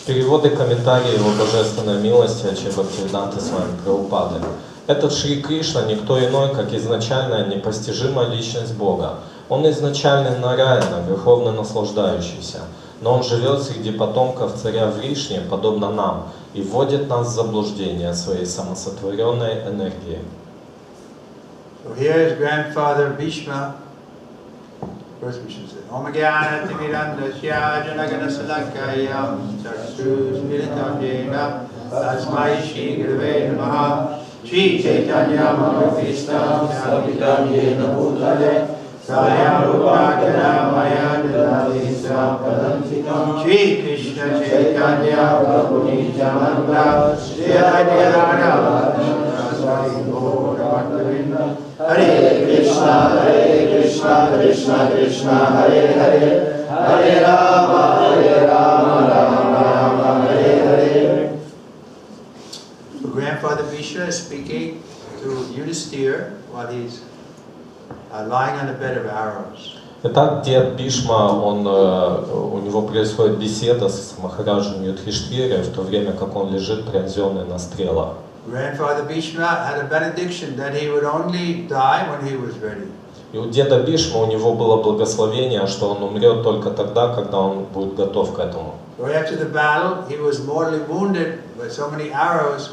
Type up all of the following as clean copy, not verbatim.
Переводы комментарии Его Божественной Милости А.Ч. Бхактиведанты Свами Прабхупады. Этот Шри Кришна никто иной, как изначальная непостижимая личность Бога. Он изначальный Нараяна, верховно наслаждающийся, но он живет среди потомков царя Вришни, подобно нам, и вводит нас в заблуждение своей самосотворенной энергией. So here is grandfather Bhishma. First we should say, Om Jnana Timirandasya Janagana Salakayam Chakshus Militam Jena Tasmai Shri Gurave Namaha Shri Chaitanya Mahavistam Savitam Jena Bhutale Sayam Rupakara Maya Dadati Sampadantikam Shri Krishna Chaitanya Prabhu Nityananda Shri Adhyana Hare Krishna, Krishna Krishna, Hare Hare, Hare Rama, Rama Rama, Hare Hare. So Grandfather Bhishma is speaking to Yudhisthira while he's lying on a bed of arrows. Итак, дед Бишма, у него происходит беседа с Махараджем Юдхиштхирой, в то время как он лежит пронзенный на стрелах. Grandfather Bhishma had a benediction that he would only die when he was ready. И у деда Бишма у него было благословение, что он умрет только тогда, когда он будет готов к этому. So after the battle, he was mortally wounded by so many arrows,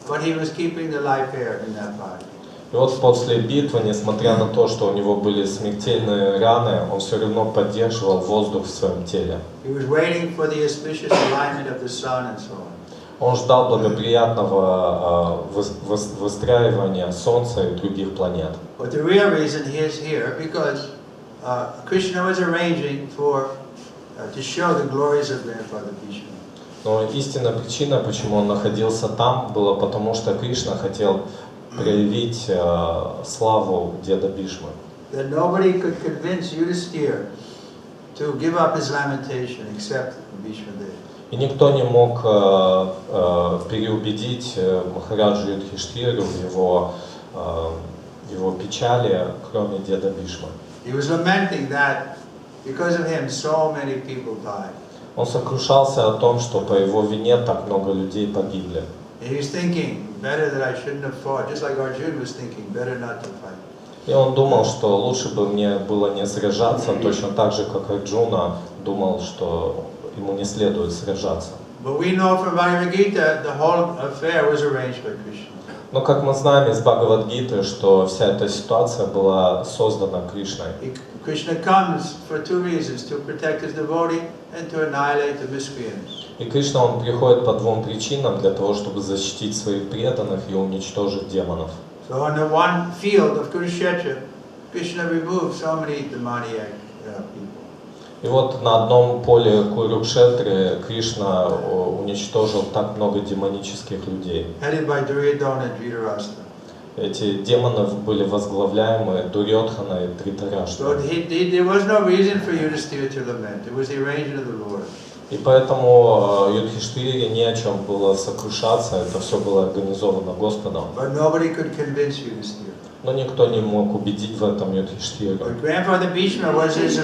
but he was keeping the life air in that body. И вот после битвы, несмотря на то, что у него были смертельные раны, он все равно поддерживал воздух в своем теле. He was waiting for the auspicious alignment of the sun and so on. Он ждал благоприятного выстраивания Солнца и других планет. But the real reason he is here because Krishna was arranging for to show the glories of Grandfather Bhishma. Но истинная причина, почему он находился там, была потому, что Кришна хотел проявить славу деда Бишмы. That nobody could convince Yudhisthira to give up his lamentation except Bhishma did. И никто не мог переубедить Махараджа Юдхиштхиру в его печали, кроме деда Бишмы. He was lamenting that because of him so many people died. Он сокрушался о том, что по его вине так много людей погибли. And he was thinking, better that I shouldn't have fought, just like Arjuna was thinking, better not to fight. И он думал, что лучше бы мне было не сражаться, точно так же, как Арджуна думал, что ему не следует сражаться. But we know from Bhagavad Gita the whole affair was arranged by Krishna. Но как мы знаем из Бхагавад-гиты, что вся эта ситуация была создана Кришной. Krishna comes for two reasons: to protect his devotee and to annihilate the miscreants. И Кришна, он приходит по двум причинам: для того, чтобы защитить своих преданных и уничтожить демонов. So on the one field of Kurukshetra, Krishna removed so many demoniac people. И вот на одном поле Курукшетры Кришна уничтожил так много демонических людей. Headed by Duryodhana and Dhritarashtra. Эти демоны были возглавляемы Дурьодхана и Дритараштра. So there was no reason for Yudhisthira to lament. It was the arrangement of the Lord. И поэтому Юдхиштхире не о чем было сокрушаться, это все было организовано Господом. But nobody could convince Yudhisthira. Но никто не мог убедить в этом Юдхиштхиру. Grandfather Bhishma was his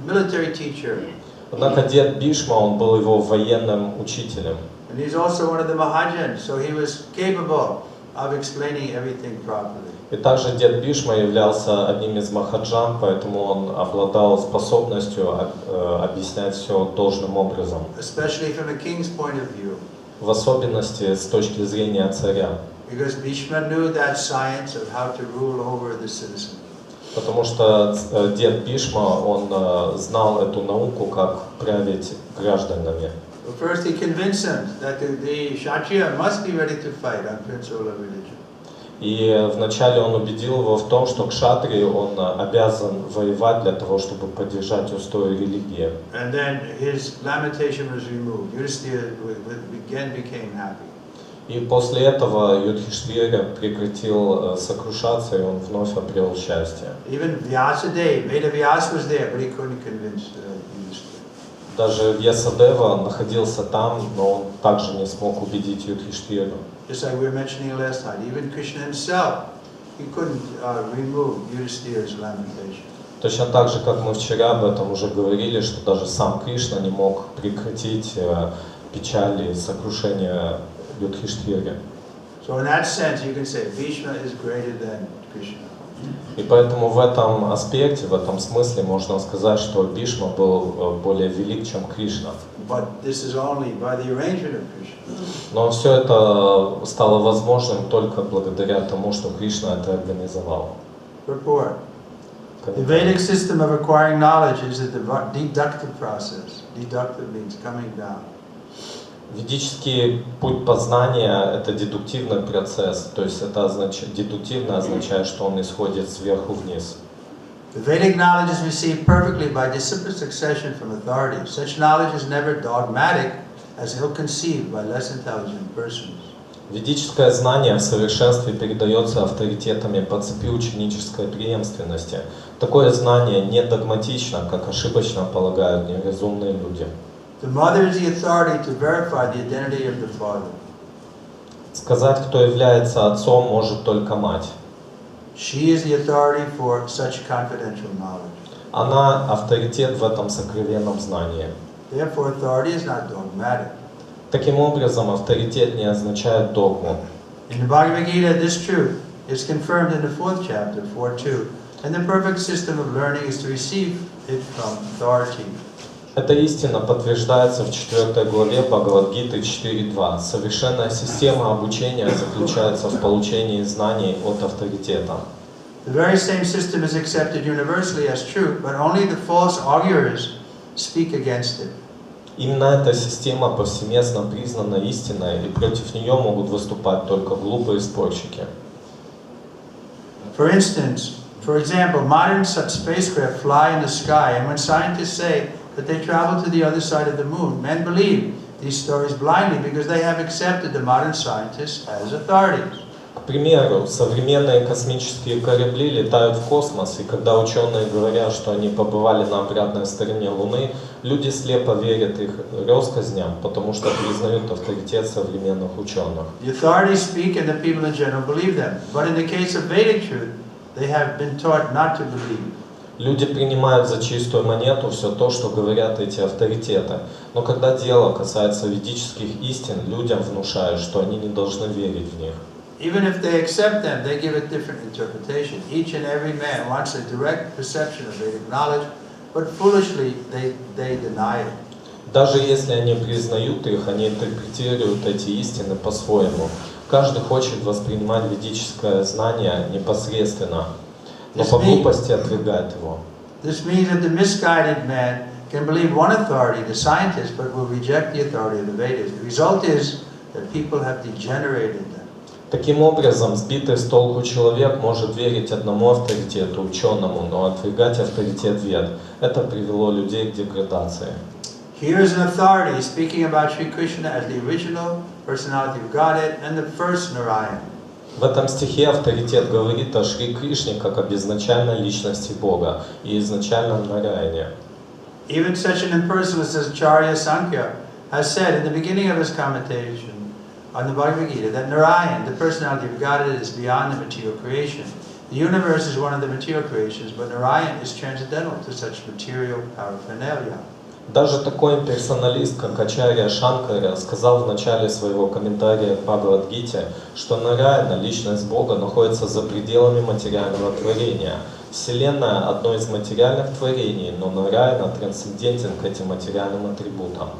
military teacher. Однако дед Бишма, он был его военным учителем. And he's also one of the Mahajans, so he was capable of explaining everything properly. И также дед Бишма являлся одним из махаджан, поэтому он обладал способностью объяснять все должным образом. Especially from a king's point of view. В особенности с точки зрения царя. Because Bhishma knew that science of how to rule over the citizens. Потому что дед Бишма, он знал эту науку, как править гражданами. Well, first he convinced them that the Kshatriya must be ready to fight on principle of religion. И вначале он убедил его в том, что кшатри, он обязан воевать для того, чтобы поддержать устои религии. And then his lamentation was removed. Yudhisthira again became happy. И после этого Юдхиштхира прекратил сокрушаться, и он вновь обрел счастье. Even Vyasadeva, Vedavyas was there, but he couldn't convince Yudhisthira. Даже Вьясадева находился там, но он также не смог убедить Юдхиштхиру. Just like we were mentioning last night, even Krishna himself, he couldn't remove Yudhisthira's lamentation. Точно так же, как мы вчера об этом уже говорили, что даже сам Кришна не мог прекратить печали, сокрушения Юдхиштхири. So in that sense, you can say Bhishma is greater than Krishna. И поэтому в этом аспекте, в этом смысле можно сказать, что Бхишма был более велик, чем Кришна. But this is only by the arrangement of Krishna. Но все это стало возможным только благодаря тому, что Кришна это организовал. Purport. The Vedic system of acquiring knowledge is a deductive process. Deductive means coming down. Ведический путь познания – это дедуктивный процесс, то есть это дедуктивно означает, что он исходит сверху вниз. The Vedic knowledge is received perfectly by disciplined succession from authorities. Such knowledge is never dogmatic, as ill-conceived by less intelligent persons. Ведическое знание в совершенстве передается авторитетами по цепи ученической преемственности. Такое знание не догматично, как ошибочно полагают неразумные люди. The mother is the authority to verify the identity of the father. Сказать, кто является отцом, может только мать. She is the authority for such confidential knowledge. Она авторитет в этом сокровенном знании. Therefore, authority is not dogmatic. Таким образом, авторитет не означает догму. In the Bhagavad Gita, this truth is confirmed in the 4th chapter, 4.2, and the perfect system of learning is to receive it from authority. Эта истина подтверждается в 4 главе Бхагавад-гиты 4.2. Совершенная система обучения заключается в получении знаний от авторитета. The very same system is accepted universally as true, but only the false augurs speak against it. Именно эта система повсеместно признана истиной, и против нее могут выступать только глупые спорщики. For example, modern spacecraft fly in the sky, and when scientists say that they travel to the other side of the moon, men believe these stories blindly because they have accepted the modern scientists as authorities. К примеру, современные космические корабли летают в космос, и когда ученые говорят, что они побывали на обратной стороне Луны, люди слепо верят их россказням, потому что признают авторитет современных ученых. The authorities speak and the people in general believe them, but in the case of Vedic truth, they have been taught not to believe. Люди принимают за чистую монету все то, что говорят эти авторитеты. Но когда дело касается ведических истин, людям внушают, что они не должны верить в них. Even if they accept them, they give a different interpretation. Each and every man wants a direct perception of Vedic knowledge, but foolishly they deny it. Даже если они признают их, они интерпретируют эти истины по-своему. Каждый хочет воспринимать ведическое знание непосредственно, но по глупости отвергает его. This means that the misguided man can believe one authority, the scientist, but will reject the authority of the Vedas. The result is that people have degenerated them. Таким образом, сбитый с толку человек может верить одному авторитету, ученому, но отвергать авторитет вед. Это привело людей к деградации. Here is an authority speaking about Sri Krishna as the original personality of Godhead and the first Narayan. В этом стихе авторитет говорит о Шри Кришне как об изначальной личности Бога и изначальном Нараяне. Even such an impersonalist as Acharya Sankhya has said in the beginning of his commentation on the Bhagavad Gita that Narayan, the personality of Godhead, is beyond the material creation. The universe is one of the material creations, but Narayan is transcendental to such material paraphernalia. Даже такой имперсоналист, как Ачарья Шанкара, сказал в начале своего комментария к Бхагавад-гите, что Нараяна, личность Бога, находится за пределами материального творения. Вселенная – одно из материальных творений, но Нараяна трансцендентен к этим материальным атрибутам.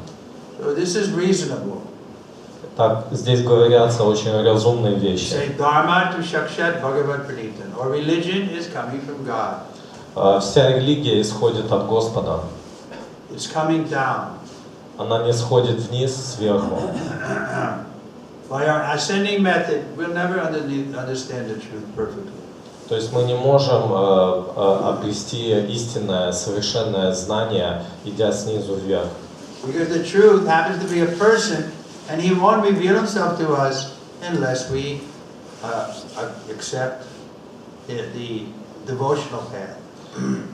So this is reasonable. Так, здесь говорятся очень разумные вещи. Say dharma to shakshat bhagavad pranitan, or religion is coming from God. Вся религия исходит от Господа. It's coming down. Она не сходит вниз, сверху. By our ascending method, we'll never understand the truth perfectly. То есть мы не можем обрести истинное, совершенное знание, идя снизу вверх. Because the truth happens to be a person, and he won't reveal himself to us unless we accept the devotional path.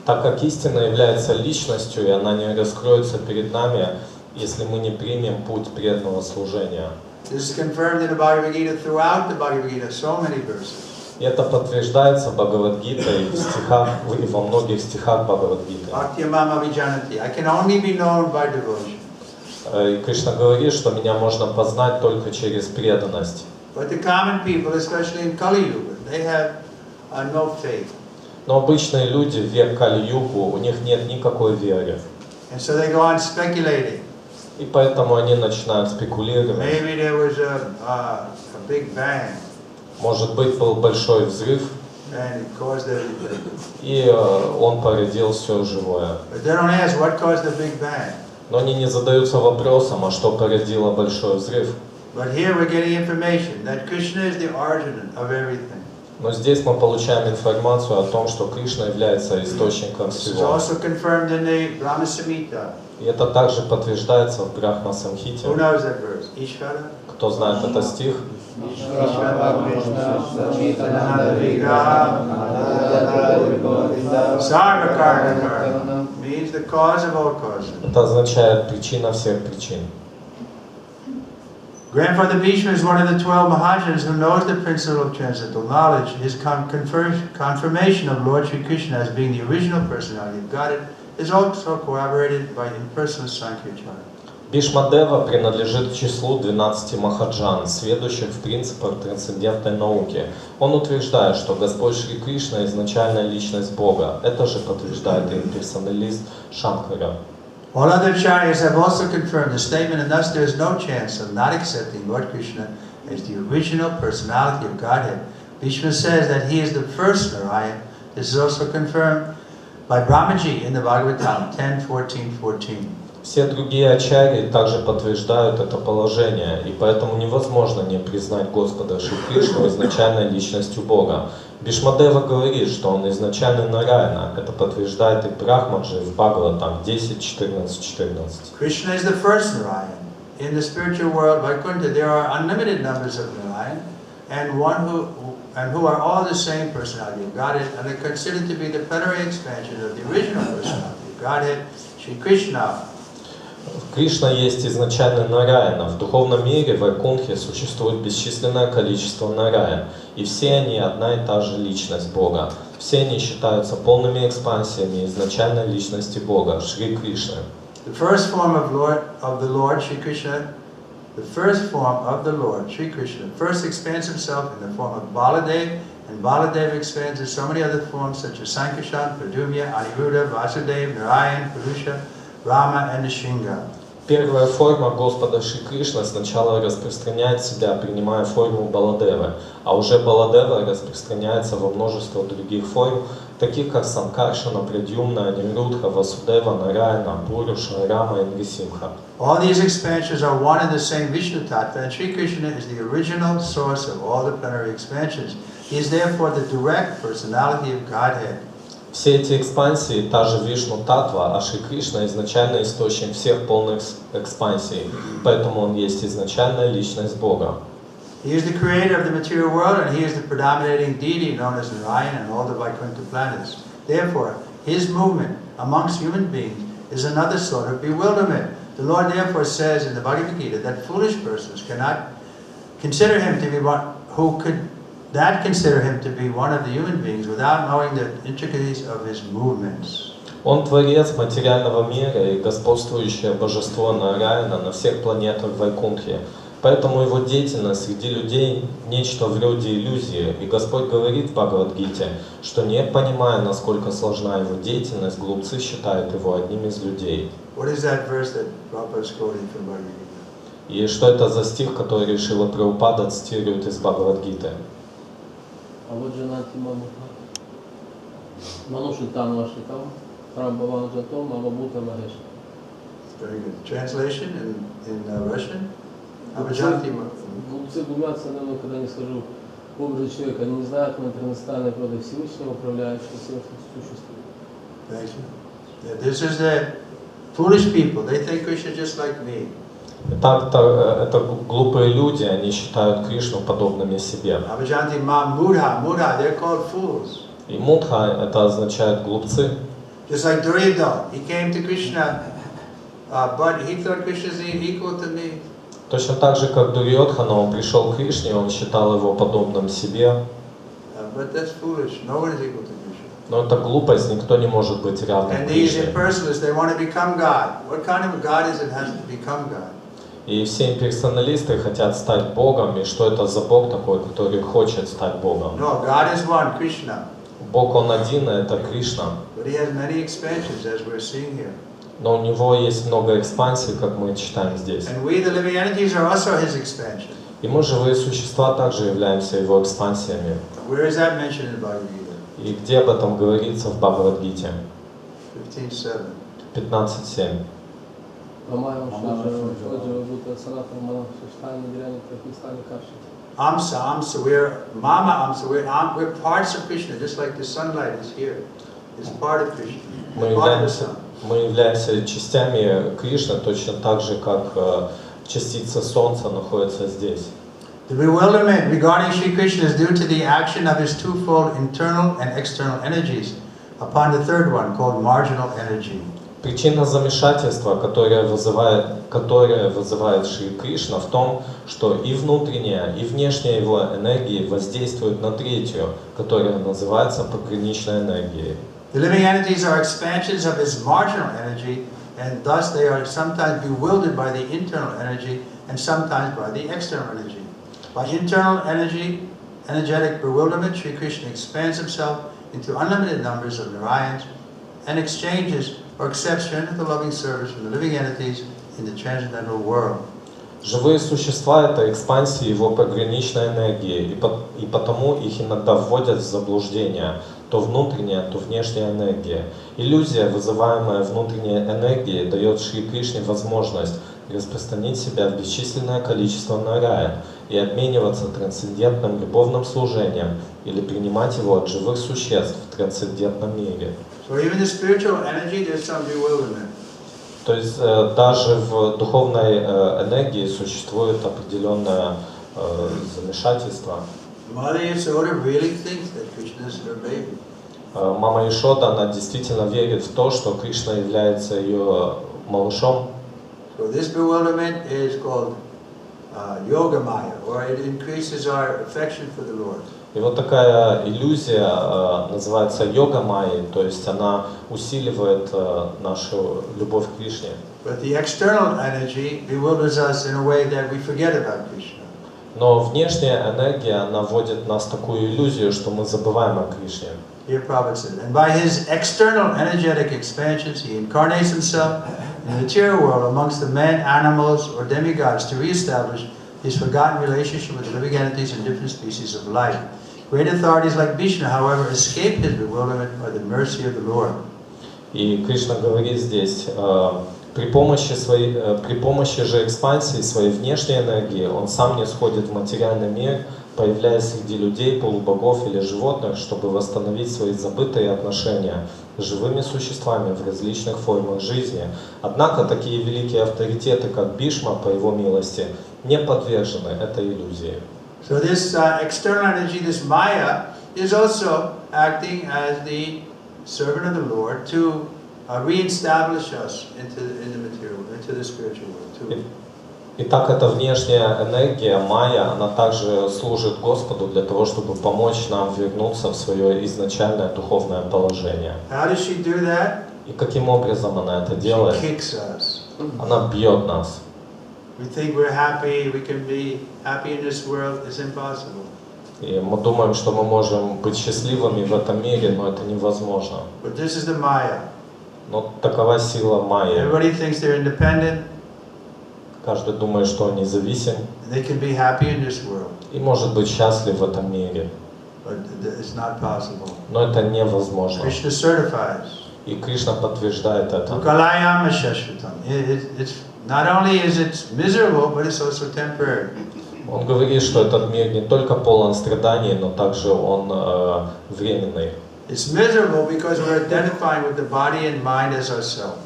Так как истина является личностью, и она не раскроется перед нами, если мы не примем путь преданного служения. This is confirmed in the Bhagavad Gita, throughout the Bhagavad Gita, so many verses. И это подтверждается Бхагавад-гитой в стихах, и во многих стихах Бхагавад-гиты. Bhakti mama vijanati. I can only be known by devotion. И Кришна говорит, что меня можно познать только через преданность. But the common people, especially in Kali Yuga, they have no faith. Но обычные люди в век Кали-югу, у них нет никакой веры. And so they go on speculating. И поэтому они начинают спекулировать. Maybe there was a big bang. Может быть, был большой взрыв, And it caused everything. и он породил все живое. But they don't ask what caused the big bang. Но они не задаются вопросом, а что породило большой взрыв. But here we're getting information that Krishna is the origin of everything. Но здесь мы получаем информацию о том, что Кришна является источником This is всего. also confirmed in the Brahma Samhita. И это также подтверждается в Брахма Самхите. Who knows that verse? Ishvara? Кто знает этот стих? Sarvakarna means the cause of all causes. Это означает причина всех причин. Grandfather Bhishma is one of the 12 Mahajans who knows the principle of transcendental knowledge. His confirmation of Lord Sri Krishna as being the original personality of Godhead is also corroborated by impersonal Sankirtan. Бишмадева принадлежит к числу 12 махаджан, сведущих в принципах трансцендентной науки. Он утверждает, что Господь Шри Кришна – изначальная личность Бога. Это же подтверждает имперсоналист Шанкара. All other acharyas have also confirmed the statement, and thus there is no chance of not accepting Lord Krishna as the original personality of Godhead. Bhishma says that he is the first Narayan. This is also confirmed by Brahmaji in the Bhagavatam 10:14-14. Все другие ачарьи также подтверждают это положение, и поэтому невозможно не признать Господа Шри Кришну изначальной личностью Бога. Бишмадева говорит, что он изначальный Нараяна. Это подтверждает и Брахмаджи в Бхагаватам 10:14-14. Krishna is the first Narayan. In the spiritual world, Vaikuntha, there are unlimited numbers of Narayan, and who are all the same personality of Godhead, and are considered to be the plenary expansion of the original personality of Godhead, Shri Krishna. Кришна есть изначальный Нараяна. В духовном мире в Вайкунтхе существует бесчисленное количество Нараян, и все они одна и та же личность Бога. Все они считаются полными экспансиями изначальной личности Бога, Шри Кришны. The first form of the Lord Shri Krishna, first expands himself in the form of Baladev, and Baladev expands in so many other forms such as Sankirtan, Pradumya, Aniruddha, Vasudeva, Narayan, Purusha, Rama and Nishinga. Первая форма Господа Шри Кришны сначала распространяет себя, принимая форму Баладевы, а уже Баладева распространяется во множество других форм, таких как Санкаршана, Прадьюмна, Анимрудха, Васудева, Нараяна, Пуруша, Рама и Нрисимха. All these expansions are one and the same Vishnu Tattva, and Shri Krishna is the original source of all the plenary expansions. He is therefore the direct personality of Godhead. Все эти экспансии – та же Вишну Татва, а Шри Кришна – изначальный источник всех полных экспансий, поэтому он есть изначальная личность Бога. He is the creator of the material world, and he is the predominating deity known as Narayan and all the Vaikuntha planets. Therefore, his movement amongst human beings is another sort of bewilderment. The Lord therefore says in the Bhagavad Gita that foolish persons cannot consider him to be one of the human beings without knowing the intricacies of his movements. Он творец материального мира и господствующее божество Нараяна на всех планетах Вайкунтхи. Поэтому его деятельность среди людей нечто вроде иллюзии. И Господь говорит в Бхагавад-гите, что не понимая, насколько сложна его деятельность, глупцы считают его одним из людей. What is that verse that Prabhupada is quoting from Bhagavad Gita? И что это за стих, который Шрила Прабхупада цитирует из Бхагавад-гиты? А вот жена Тимамуха. Манушитан Вашикам, Рамбаван Джатом, Мамабута Махеш. Very good. Translation in Russian? Глупцы глумятся надо мной, когда не скажу образа человека. Они не знают интернациональной природы Всевышнего, управляющего всем, что существует. Thank you. Yeah, this is the foolish people. They think Krishna just like me. Так, это глупые люди, они считают Кришну подобными себе. They're called fools. И мудха это означает глупцы. Just like Duryodhana, he came to Krishna, but he thought Krishna is equal to me. Точно так же, как Дурьодхана, он пришел к Кришне, он считал его подобным себе. But that's foolish. No one is equal to Krishna. Но это глупость, никто не может быть равным And these Кришне. impersonalists, they want to become God. What kind of a God is it has to become God? И все имперсоналисты хотят стать Богом, и что это за Бог такой, который хочет стать Богом? No, God is one, Krishna. Бог Он один, и это Кришна. But he has many expansions, as we're seeing here. Но у него есть много экспансий, как мы читаем здесь. And we, the living entities, are also his expansion. И мы, живые существа, также являемся его экспансиями. Where is that mentioned in the Bhagavad Gita? И где об этом говорится в Бхагавад-гите? 15:7. 15.7. Amsa, we're Mama Amsa, we're parts of Krishna, just like the sunlight is here. It's part of Krishna. Мы Part of the sun. являемся частями Кришны, точно так же, как частица Солнца находится здесь. The bewilderment regarding Sri Krishna is due to the action of his twofold internal and external energies upon the third one, called marginal energy. Причина замешательства, которая вызывает Шри Кришна, в том, что и внутренняя, и внешняя его энергии воздействуют на третью, которая называется пограничной энергией. The living entities are expansions of his marginal energy, and thus they are sometimes bewildered by the internal energy and sometimes by the external energy. By internal energy, energetic bewilderment, Sri Krishna expands himself into unlimited numbers of Narayans and exchanges or accepts the loving service from the living entities in the transcendental world. Живые существа — это экспансии его пограничной энергии, и потому их иногда вводят в заблуждение, то внутренняя, то внешняя энергия. Иллюзия, вызываемая внутренней энергией, дает Шри Кришне возможность распространить себя в бесчисленное количество нарая и обмениваться трансцендентным любовным служением или принимать его от живых существ в трансцендентном мире. So even the spiritual energy, there's some bewilderment. То есть даже в духовной энергии существует определенное замешательство. Mother Yasoda really thinks that Krishna is her baby. Мама Ишода, она действительно верит в то, что Кришна является ее малышом. So this bewilderment is called yoga maya, or it increases our affection for the Lord. И вот такая иллюзия называется йога майей, то есть она усиливает нашу любовь к Кришне. But the external energy bewilders us in a way that we forget about Krishna. Но внешняя энергия, она вводит нас в такую иллюзию, что мы забываем о Кришне. Here Prabhupada said, and by his external energetic expansions, he incarnates himself in the material world amongst the men, animals, or demigods to reestablish his forgotten relationship with living entities in different species of life. Great authorities like Vishnu, however, escape his bewilderment by the mercy of the Lord. И Кришна говорит здесь, при помощи же экспансии своей внешней энергии он сам не сходит в материальный мир, появляясь среди людей, полубогов или животных, чтобы восстановить свои забытые отношения с живыми существами в различных формах жизни. Однако такие великие авторитеты, как Бишма, по его милости, не подвержены этой иллюзии. So this external energy, this Maya, is also acting as the servant of the Lord to reestablish us into the material, into the spiritual world. Итак, эта внешняя энергия, майя, она также служит Господу для того, чтобы помочь нам вернуться в свое изначальное духовное положение. How does she do that? И каким образом она это делает? She kicks us. Она бьет нас. We think we're happy, we can be happy in this world. It's impossible. И мы думаем, что мы можем быть счастливыми в этом мире, но это невозможно. But this is the Maya. Но такова сила майи. Everybody thinks they're independent. Каждый думает, что он независим They can be happy in this world. и может быть счастлив в этом мире. But it's not possible. Но это невозможно. Krishna certifies. И Кришна подтверждает это. Ukalayama shashvatam. It's not only is it miserable, but it's also temporary. Он говорит, что этот мир не только полон страданий, но также он временный. It's miserable because we're identifying with the body and mind as ourselves.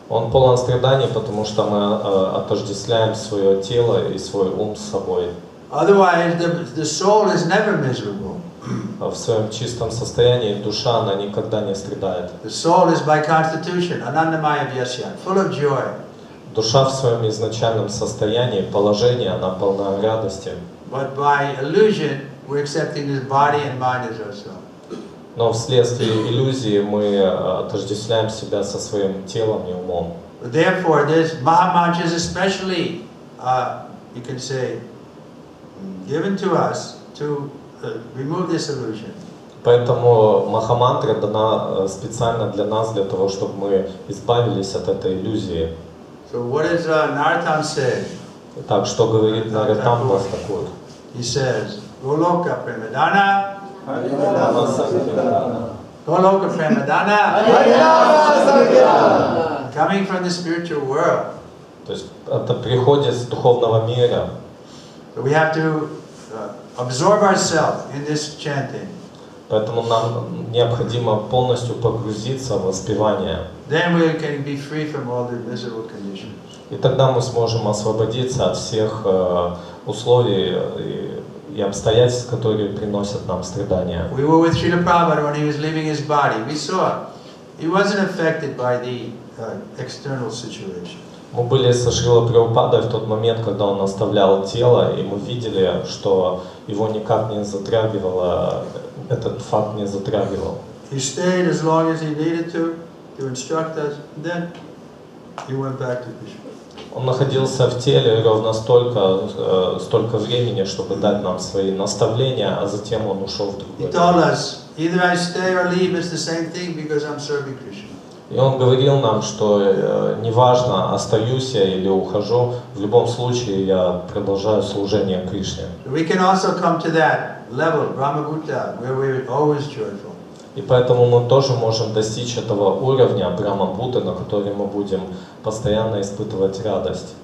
Он полон страданий, потому что мы отождествляем свое тело и свой ум с собой. Otherwise, the soul is never miserable. В своем чистом состоянии душа, она никогда не страдает. The soul is by constitution, anandamaya vyasya, full of joy. Душа в своем изначальном состоянии, положении, она полна радости. But by illusion, we're accepting this body and mind as ourselves. Но вследствие иллюзии мы отождествляем себя со своим телом и умом. Therefore, this Mahamantra is especially, you can say, given to us to remove this illusion. Поэтому Махамантра дана специально для нас, для того, чтобы мы избавились от этой иллюзии. So what does Narottam say? Так, что говорит Наротам Такур? He says, Goloka Premadana, Goloka Premadana, coming from the spiritual world. То есть это приходит с духовного мира. So we have to absorb ourselves in this chanting. Поэтому нам необходимо полностью погрузиться в воспевание. Then we can be free from all the miserable conditions. И тогда мы сможем освободиться от всех условий и обстоятельств, которые приносят нам страдания. We were with Srila Prabhupada when he was leaving his body. We saw he wasn't affected by the external situation. Мы были со Шрилой Прабхупадой в тот момент, когда он оставлял тело, и мы видели, что его никак не затрагивало, этот факт не затрагивал. He stayed as long as he needed to instruct us. Then he went back to Krishna. Он находился в теле ровно столько времени, чтобы дать нам свои наставления, а затем он ушел в другой He told us, either I stay or leave, it's the same thing because I'm serving Krishna. И он говорил нам, что неважно, остаюсь я или ухожу, в любом случае я продолжаю служение Кришне. We can also come to that level, Brahmabhuta, where we're always joyful. И поэтому мы тоже можем достичь этого уровня Брахма-Будды, на котором мы будем постоянно испытывать радость.